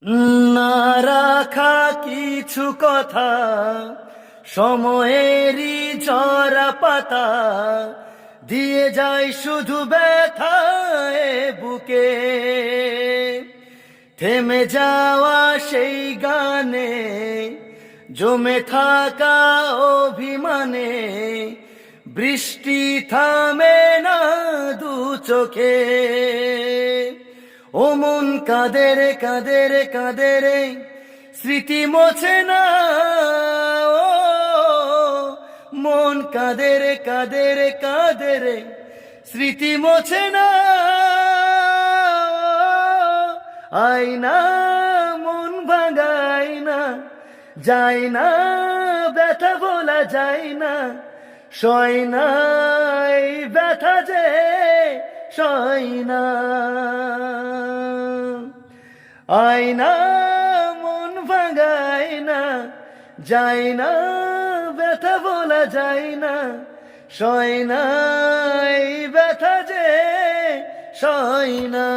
না রাখা কিছু কথা, সময়েরই ঝরা পাতা, দিয়ে যায় শুধু ব্যথায় বুকে। থেমে যাওয়া সেই গানে, জমে থাকা অভিমানে, বৃষ্টি থামে না দু চোখে। ও মন কাঁদে রে কাঁদে রে কাঁদে রে, স্মৃতি মোছে না। ও মন কাঁদে রে কাঁদে রে কাঁদে রে, স্মৃতি মোছে না। আয়না মন ভাঙাই না, যায় না ব্যথা বলা যায় না, সয় না এই ব্যথা যে সয় না। আয়না মন ভাঙায় না, যায় না ব্যথা বলা যায় না, সয় না এই ব্যথা যে সয় না।